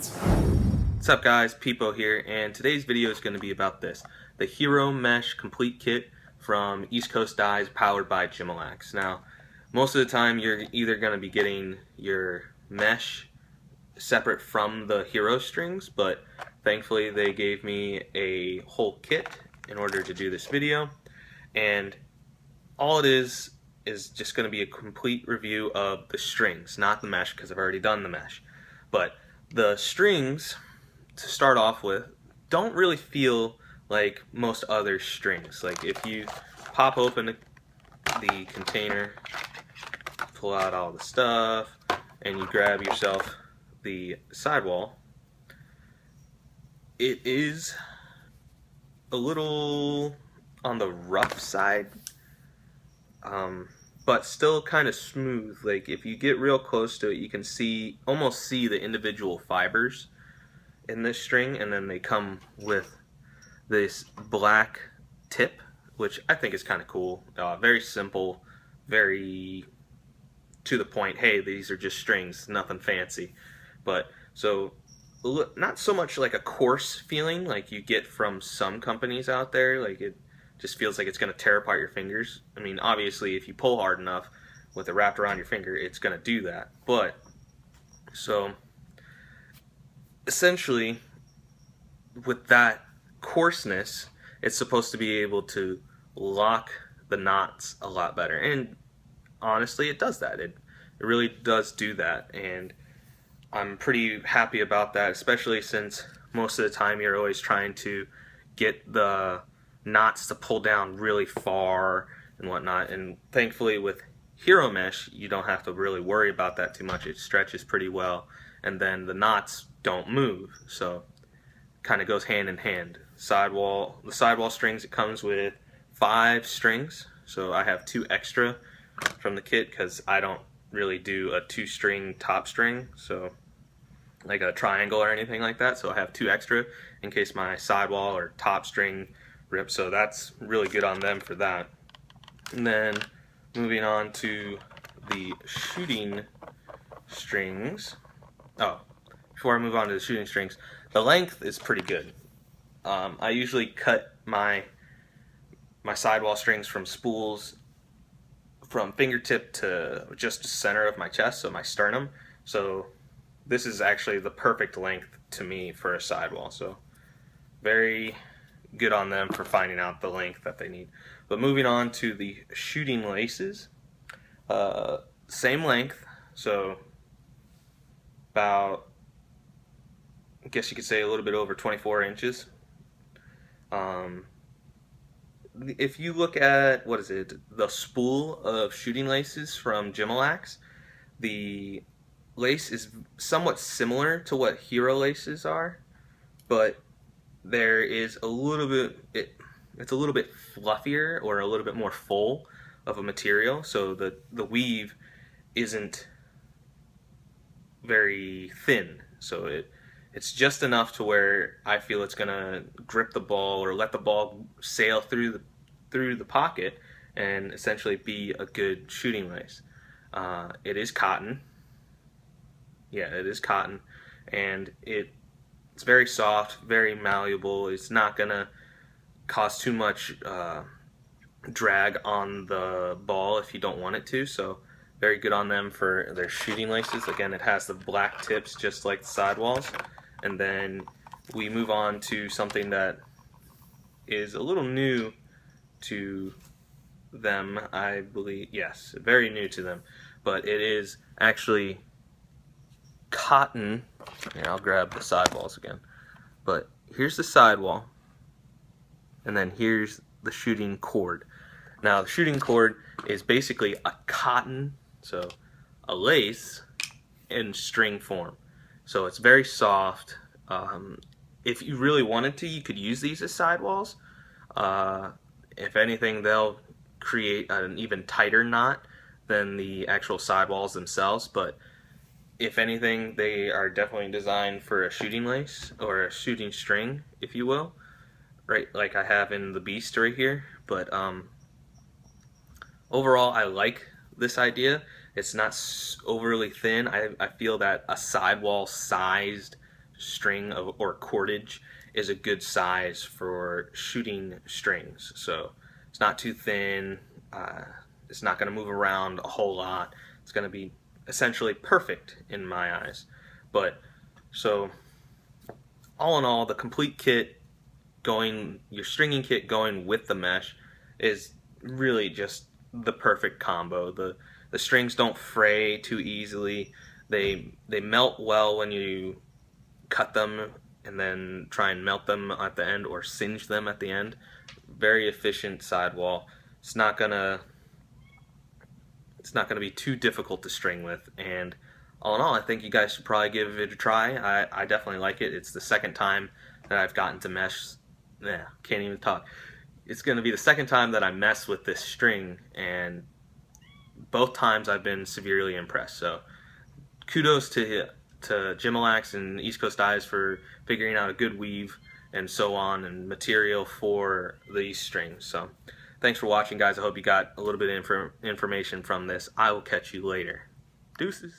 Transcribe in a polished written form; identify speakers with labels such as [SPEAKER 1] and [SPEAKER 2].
[SPEAKER 1] What's up guys, Peepo here, and today's video is going to be about this. The Hero Mesh Complete Kit from East Coast Dyes, powered by Gimalax. Now, most of the time you're either going to be getting your mesh separate from the Hero strings, but thankfully they gave me a whole kit in order to do this video, and all it is just going to be a complete review of the strings, not the mesh, because I've already done the mesh. But the strings, to start off with, don't really feel like most other strings. Like if you pop open the container, pull out all the stuff, and you grab yourself the Sidewall, it is a little on the rough side, but still kind of smooth. Like if you get real close to it, you can almost see the individual fibers in this string, and then they come with this black tip, which I think is kind of cool. Very simple, very to the point. Hey, these are just strings, nothing fancy. But so not so much like a coarse feeling like you get from some companies out there. Like it just feels like it's going to tear apart your fingers. I mean, obviously if you pull hard enough with it wrapped around your finger, it's going to do that. But so essentially, with that coarseness, it's supposed to be able to lock the knots a lot better, and honestly it does that. It really does do that, and I'm pretty happy about that, especially since most of the time you're always trying to get the knots to pull down really far and whatnot, and thankfully with Hero Mesh you don't have to really worry about that too much. It stretches pretty well, and then the knots don't move, so kind of goes hand in hand. The Sidewall strings, it comes with 5 strings, so I have 2 extra from the kit because I don't really do a 2-string top string, so like a triangle or anything like that, so I have 2 extra in case my Sidewall or top string rips, so that's really good on them for that. And then moving on to the shooting strings. Oh, before I move on to the shooting strings, the length is pretty good. I usually cut my Sidewall strings from spools from fingertip to just the center of my chest, so my sternum. So this is actually the perfect length to me for a Sidewall. So very good on them for finding out the length that they need. But moving on to the shooting laces, same length, so about, I guess you could say a little bit over 24 inches. If you look at, what is it, the spool of shooting laces from Gimalax, the lace is somewhat similar to what Hero laces are, but there is a little bit, it's a little bit fluffier or a little bit more full of a material, so the weave isn't very thin, so it's just enough to where I feel it's gonna grip the ball or let the ball sail through the pocket and essentially be a good shooting lace. It is cotton. Yeah, it is cotton, and it's very soft, very malleable. It's not gonna cause too much drag on the ball if you don't want it to, so very good on them for their shooting laces. Again, it has the black tips just like the Sidewalls. And then we move on to something that is a little new to them, I believe. Yes, very new to them, but it is actually cotton. Here, I'll grab the Sidewalls again. But here's the Sidewall, and then here's the shooting cord. Now the shooting cord is basically a cotton, so a lace in string form. So it's very soft. If you really wanted to, you could use these as Sidewalls. If anything, they'll create an even tighter knot than the actual Sidewalls themselves, but if anything, they are definitely designed for a shooting lace, or a shooting string, if you will, right, like I have in the Beast right here. But overall, I like this idea. It's not overly thin. I feel that a Sidewall sized string or cordage is a good size for shooting strings. So it's not too thin. It's not going to move around a whole lot. It's going to be essentially perfect in my eyes. But so all in all, the complete kit your stringing kit going with the mesh is really just the perfect combo. The strings don't fray too easily. They melt well when you cut them and then try and melt them at the end or singe them at the end. Very efficient sidewall. It's not gonna be too difficult to string with, and all in all, I think you guys should probably give it a try. I definitely like it. It's the second time that I've gotten to mesh. Can't even talk. It's going to be the second time that I mess with this string, and both times I've been severely impressed. So kudos to Gimalax and East Coast Eyes for figuring out a good weave and so on and material for these strings. So thanks for watching, guys. I hope you got a little bit of information from this. I will catch you later. Deuces.